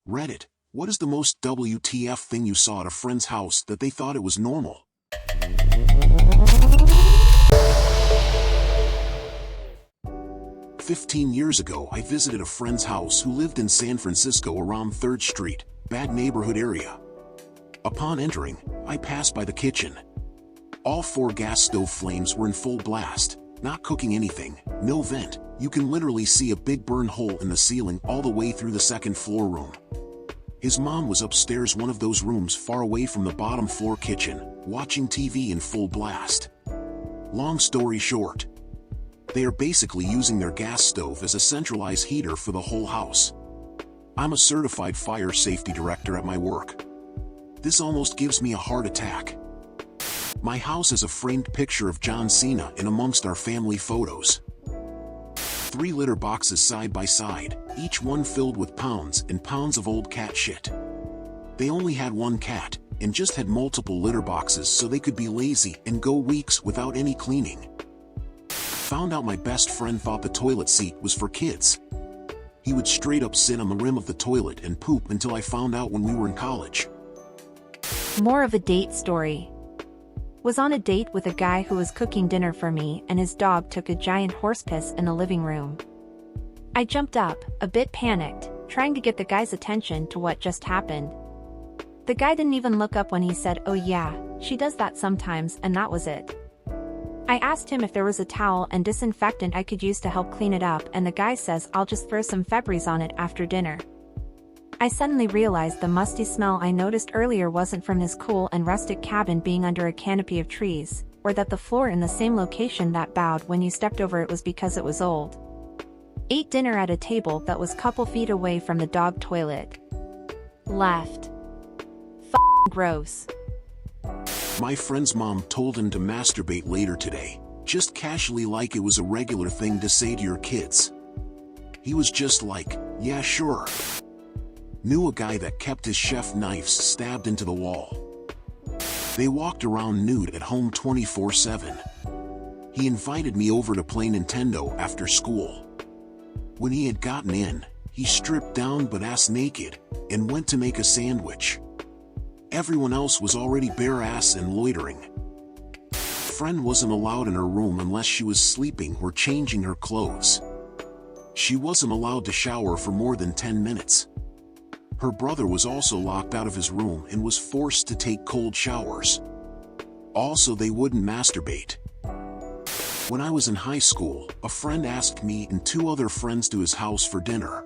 Reddit, what is the most WTF thing you saw at a friend's house that they thought it was normal? "15 years ago, I visited a friend's house who lived in San Francisco around 3rd Street, bad neighborhood area. Upon entering, I passed by the kitchen. All 4 gas stove flames were in full blast, not cooking anything, no vent. You can literally see a big burn hole in the ceiling all the way through the 2nd floor room. His mom was upstairs, one of those rooms far away from the bottom floor kitchen, watching TV in full blast. Long story short, they are basically using their gas stove as a centralized heater for the whole house. I'm a certified fire safety director at my work. This almost gives me a heart attack. My house has a framed picture of John Cena in amongst our family photos. 3 litter boxes side by side, each one filled with pounds and pounds of old cat shit. They only had 1 cat, and just had multiple litter boxes so they could be lazy and go weeks without any cleaning. Found out my best friend thought the toilet seat was for kids. He would straight up sit on the rim of the toilet and poop until I found out when we were in college." More of a date story. Was on a date with a guy who was cooking dinner for me, and his dog took a giant horse piss in the living room. I jumped up, a bit panicked, trying to get the guy's attention to what just happened. The guy didn't even look up when he said, "Oh yeah, she does that sometimes," and that was it. I asked him if there was a towel and disinfectant I could use to help clean it up, and the guy says I'll just throw some Febreze on it after dinner. I suddenly realized the musty smell I noticed earlier wasn't from his cool and rustic cabin being under a canopy of trees, or that the floor in the same location that bowed when you stepped over it was because it was old. Ate dinner at a table that was couple feet away from the dog toilet. Left. F***ing gross. My friend's mom told him to masturbate later today, just casually, like it was a regular thing to say to your kids. He was just like, "Yeah, sure." Knew a guy that kept his chef knives stabbed into the wall. They walked around nude at home 24/7. He invited me over to play Nintendo after school. When he had gotten in, he stripped down but ass naked, and went to make a sandwich. Everyone else was already bare ass and loitering. Friend wasn't allowed in her room unless she was sleeping or changing her clothes. She wasn't allowed to shower for more than 10 minutes. Her brother was also locked out of his room and was forced to take cold showers. Also, they wouldn't masturbate. When I was in high school, a friend asked me and 2 other friends to his house for dinner.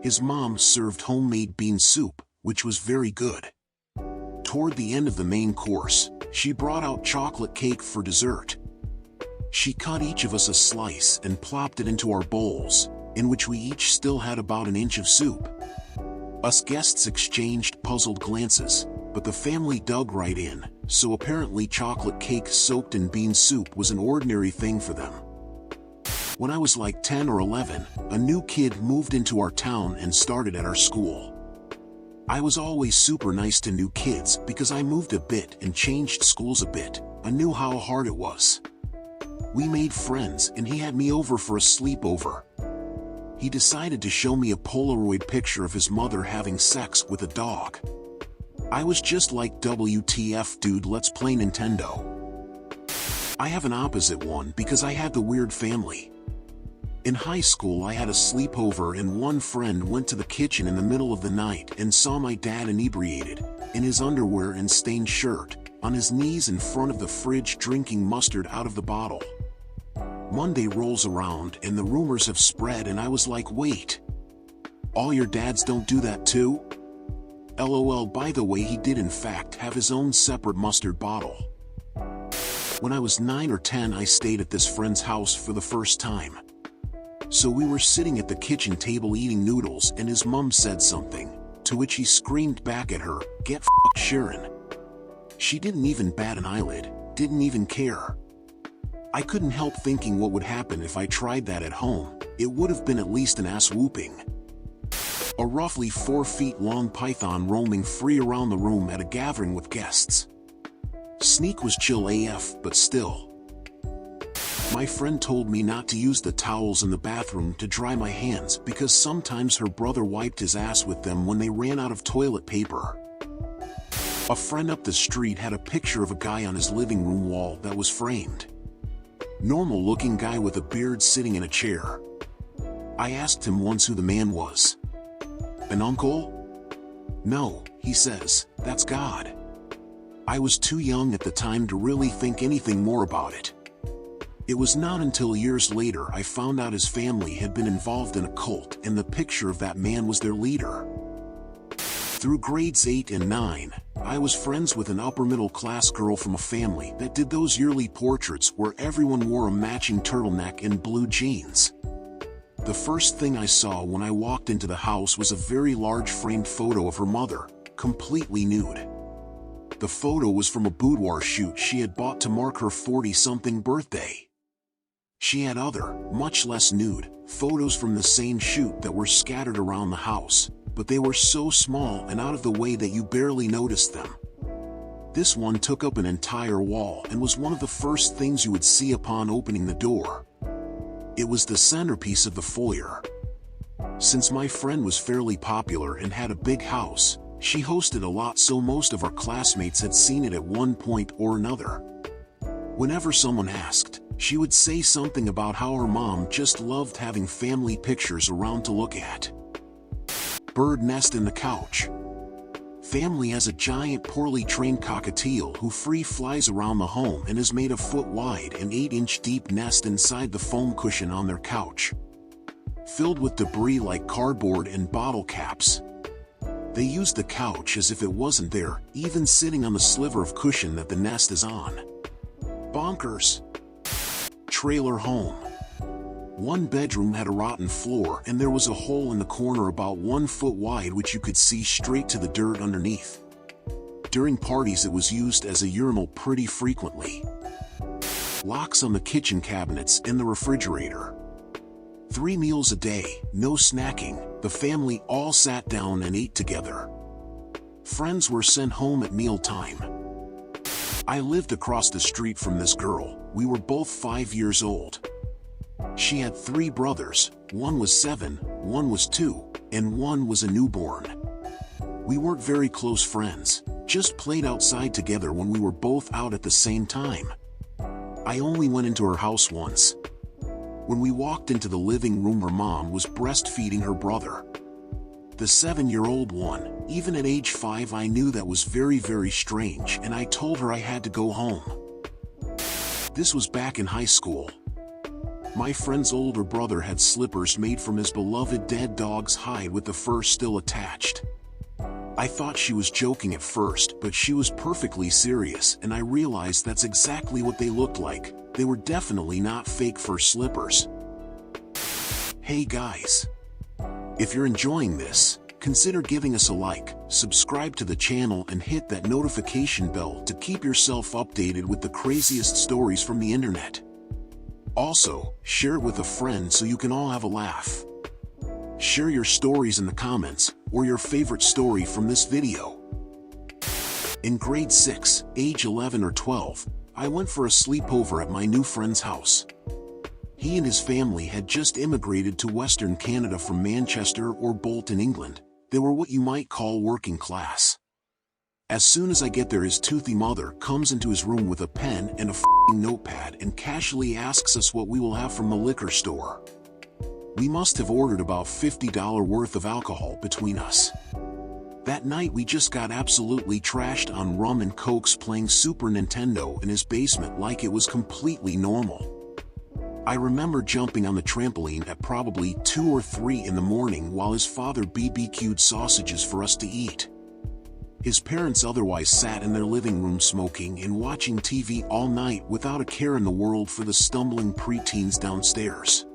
His mom served homemade bean soup, which was very good. Toward the end of the main course, she brought out chocolate cake for dessert. She cut each of us a slice and plopped it into our bowls, in which we each still had about an inch of soup. Us guests exchanged puzzled glances, but the family dug right in, so apparently chocolate cake soaked in bean soup was an ordinary thing for them. When I was like 10 or 11, a new kid moved into our town and started at our school. I was always super nice to new kids because I moved a bit and changed schools a bit. I knew how hard it was. We made friends and he had me over for a sleepover. He decided to show me a Polaroid picture of his mother having sex with a dog. I was just like, "WTF dude, let's play Nintendo." I have an opposite one because I had the weird family. In high school I had a sleepover and one friend went to the kitchen in the middle of the night and saw my dad inebriated, in his underwear and stained shirt, on his knees in front of the fridge drinking mustard out of the bottle. Monday rolls around and the rumors have spread and I was like, wait. All your dads don't do that too? LOL. By the way, he did in fact have his own separate mustard bottle. When I was 9 or 10 I stayed at this friend's house for the first time. So we were sitting at the kitchen table eating noodles and his mom said something, to which he screamed back at her, "Get f***ed, Sharon." She didn't even bat an eyelid, didn't even care. I couldn't help thinking what would happen if I tried that at home. It would have been at least an ass whooping. A roughly 4 feet long python roaming free around the room at a gathering with guests. Sneak was chill AF, but still. My friend told me not to use the towels in the bathroom to dry my hands because sometimes her brother wiped his ass with them when they ran out of toilet paper. A friend up the street had a picture of a guy on his living room wall that was framed. Normal-looking guy with a beard sitting in a chair. I asked him once who the man was. An uncle? No, he says, that's God. I was too young at the time to really think anything more about it. It was not until years later I found out his family had been involved in a cult and the picture of that man was their leader. Through grades 8 and 9, I was friends with an upper-middle-class girl from a family that did those yearly portraits where everyone wore a matching turtleneck and blue jeans. The first thing I saw when I walked into the house was a very large framed photo of her mother, completely nude. The photo was from a boudoir shoot she had bought to mark her 40-something birthday. She had other, much less nude, photos from the same shoot that were scattered around the house, but they were so small and out of the way that you barely noticed them. This one took up an entire wall and was one of the first things you would see upon opening the door. It was the centerpiece of the foyer. Since my friend was fairly popular and had a big house, she hosted a lot, so most of our classmates had seen it at one point or another. Whenever someone asked, she would say something about how her mom just loved having family pictures around to look at. Bird nest in the couch. Family has a giant poorly trained cockatiel who free flies around the home and has made a foot wide and 8-inch deep nest inside the foam cushion on their couch, filled with debris like cardboard and bottle caps. They use the couch as if it wasn't there, even sitting on the sliver of cushion that the nest is on. Bonkers. Trailer home. One bedroom had a rotten floor and there was a hole in the corner about 1 foot wide which you could see straight to the dirt underneath. During parties it was used as a urinal pretty frequently. Locks on the kitchen cabinets and the refrigerator. 3 meals a day, no snacking, the family all sat down and ate together. Friends were sent home at mealtime. I lived across the street from this girl. We were both 5 years old. She had 3 brothers, one was 7, one was 2, and one was a newborn. We weren't very close friends, just played outside together when we were both out at the same time. I only went into her house once. When we walked into the living room, her mom was breastfeeding her brother, the 7-year-old one. Even at age 5 I knew that was very, very strange, and I told her I had to go home. This was back in high school. My friend's older brother had slippers made from his beloved dead dog's hide with the fur still attached. I thought she was joking at first, but she was perfectly serious, and I realized that's exactly what they looked like. They were definitely not fake fur slippers. Hey guys! If you're enjoying this, consider giving us a like, subscribe to the channel and hit that notification bell to keep yourself updated with the craziest stories from the internet. Also, share it with a friend so you can all have a laugh. Share your stories in the comments, or your favorite story from this video. In grade 6, age 11 or 12, I went for a sleepover at my new friend's house. He and his family had just immigrated to Western Canada from Manchester or Bolton, England. They were what you might call working class. As soon as I get there, his toothy mother comes into his room with a pen and a f***ing notepad and casually asks us what we will have from the liquor store. We must have ordered about $50 worth of alcohol between us. That night we just got absolutely trashed on rum and cokes, playing Super Nintendo in his basement like it was completely normal. I remember jumping on the trampoline at probably 2 or 3 in the morning while his father BBQ'd sausages for us to eat. His parents otherwise sat in their living room smoking and watching TV all night without a care in the world for the stumbling preteens downstairs.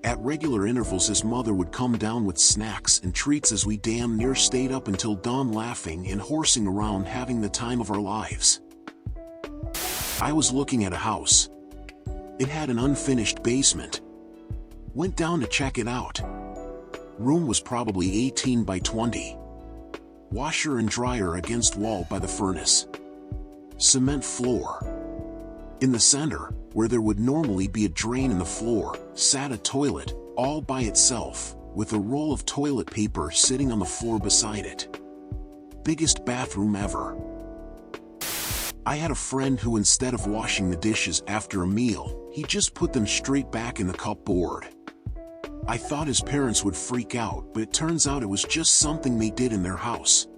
At regular intervals his mother would come down with snacks and treats as we damn near stayed up until dawn laughing and horsing around having the time of our lives. I was looking at a house. It had an unfinished basement. Went down to check it out. Room was probably 18 by 20. Washer and dryer against wall by the furnace. Cement floor. In the center, where there would normally be a drain in the floor, sat a toilet, all by itself, with a roll of toilet paper sitting on the floor beside it. Biggest bathroom ever. I had a friend who, instead of washing the dishes after a meal, he just put them straight back in the cupboard. I thought his parents would freak out, but it turns out it was just something they did in their house.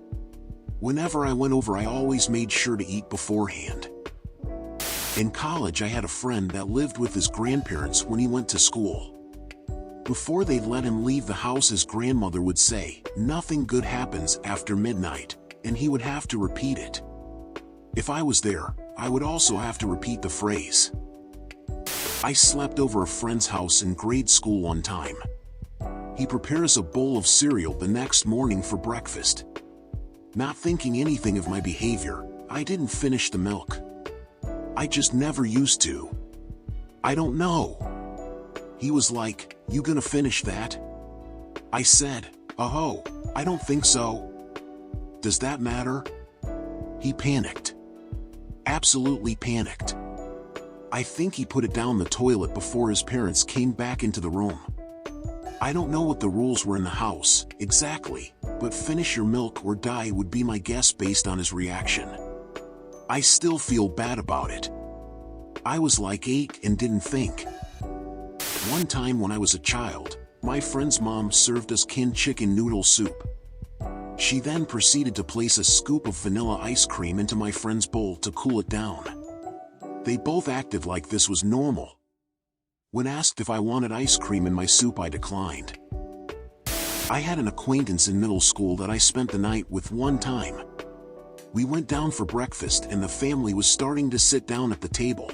Whenever I went over, I always made sure to eat beforehand. In college, I had a friend that lived with his grandparents when he went to school. Before they'd let him leave the house, his grandmother would say, "Nothing good happens after midnight," and he would have to repeat it. If I was there, I would also have to repeat the phrase. I slept over a friend's house in grade school one time. He prepares a bowl of cereal the next morning for breakfast. Not thinking anything of my behavior, I didn't finish the milk. I just never used to. I don't know. He was like, "You gonna finish that?" I said, "Oh, I don't think so." "Does that matter?" He panicked. Absolutely panicked. I think he put it down the toilet before his parents came back into the room. I don't know what the rules were in the house, exactly, but finish your milk or die would be my guess based on his reaction. I still feel bad about it. I was like 8 and didn't think. One time when I was a child, my friend's mom served us canned chicken noodle soup. She then proceeded to place a scoop of vanilla ice cream into my friend's bowl to cool it down. They both acted like this was normal. When asked if I wanted ice cream in my soup, I declined. I had an acquaintance in middle school that I spent the night with one time. We went down for breakfast and the family was starting to sit down at the table.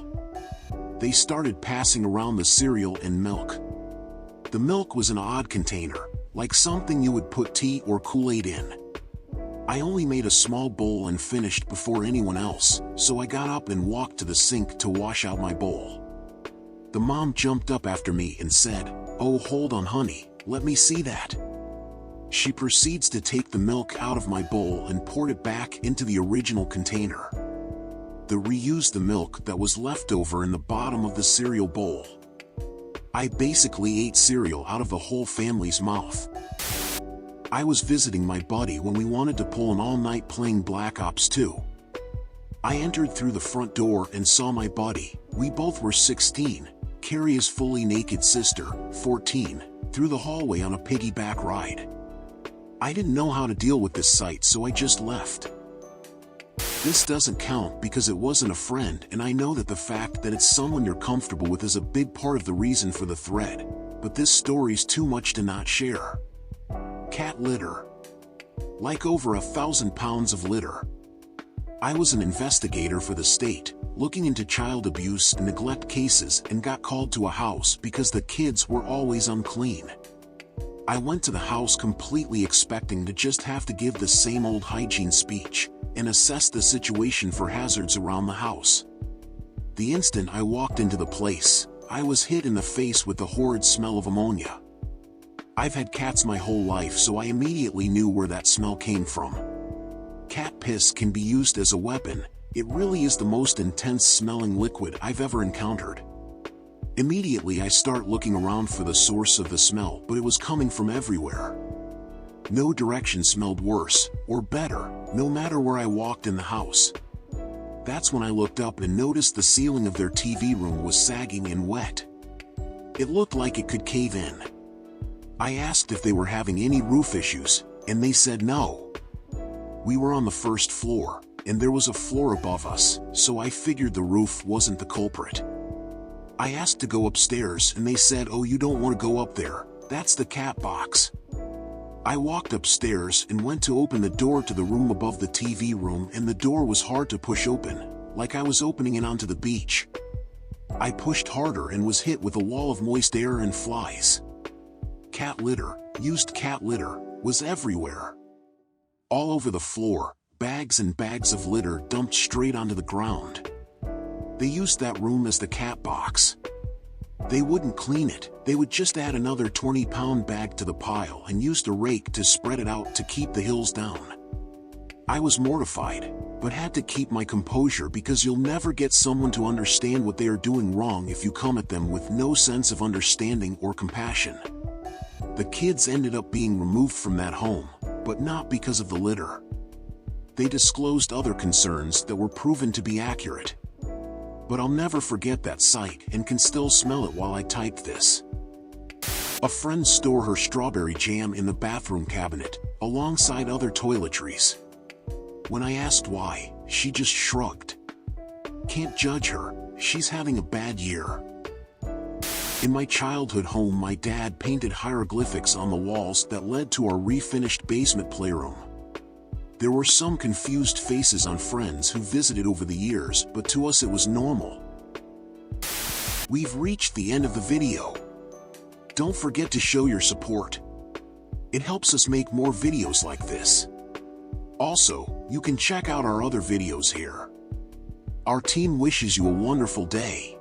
They started passing around the cereal and milk. The milk was in an odd container, like something you would put tea or Kool-Aid in. I only made a small bowl and finished before anyone else, so I got up and walked to the sink to wash out my bowl. The mom jumped up after me and said, "Oh, hold on, honey, let me see that." She proceeds to take the milk out of my bowl and poured it back into the original container. They reused the milk that was left over in the bottom of the cereal bowl. I basically ate cereal out of the whole family's mouth. I was visiting my buddy when we wanted to pull an all-night playing Black Ops 2. I entered through the front door and saw my buddy, we both were 16, carry his fully naked sister, 14, through the hallway on a piggyback ride. I didn't know how to deal with this sight, so I just left. This doesn't count because it wasn't a friend, and I know that the fact that it's someone you're comfortable with is a big part of the reason for the thread, but this story's too much to not share. Cat litter. Like over 1,000 pounds of litter. I was an investigator for the state, looking into child abuse and neglect cases, and got called to a house because the kids were always unclean. I went to the house completely expecting to just have to give the same old hygiene speech, and assess the situation for hazards around the house. The instant I walked into the place, I was hit in the face with the horrid smell of ammonia. I've had cats my whole life, so I immediately knew where that smell came from. Cat piss can be used as a weapon. It really is the most intense smelling liquid I've ever encountered. Immediately I start looking around for the source of the smell, but it was coming from everywhere. No direction smelled worse, or better, no matter where I walked in the house. That's when I looked up and noticed the ceiling of their TV room was sagging and wet. It looked like it could cave in. I asked if they were having any roof issues, and they said no. We were on the first floor, and there was a floor above us, so I figured the roof wasn't the culprit. I asked to go upstairs and they said, "Oh, you don't want to go up there, that's the cat box." I walked upstairs and went to open the door to the room above the TV room, and the door was hard to push open, like I was opening it onto the beach. I pushed harder and was hit with a wall of moist air and flies. Cat litter, used cat litter, was everywhere. All over the floor, bags and bags of litter dumped straight onto the ground. They used that room as the cat box. They wouldn't clean it, they would just add another 20-pound bag to the pile and used a rake to spread it out to keep the hills down. I was mortified. but had to keep my composure because you'll never get someone to understand what they are doing wrong if you come at them with no sense of understanding or compassion. The kids ended up being removed from that home, but not because of the litter. They disclosed other concerns that were proven to be accurate. But I'll never forget that sight and can still smell it while I typed this. A friend stored her strawberry jam in the bathroom cabinet, alongside other toiletries. When I asked why, she just shrugged. Can't judge her, she's having a bad year. In my childhood home, my dad painted hieroglyphics on the walls that led to our refinished basement playroom. There were some confused faces on friends who visited over the years, but to us it was normal. We've reached the end of the video. Don't forget to show your support. It helps us make more videos like this. Also, you can check out our other videos here. Our team wishes you a wonderful day.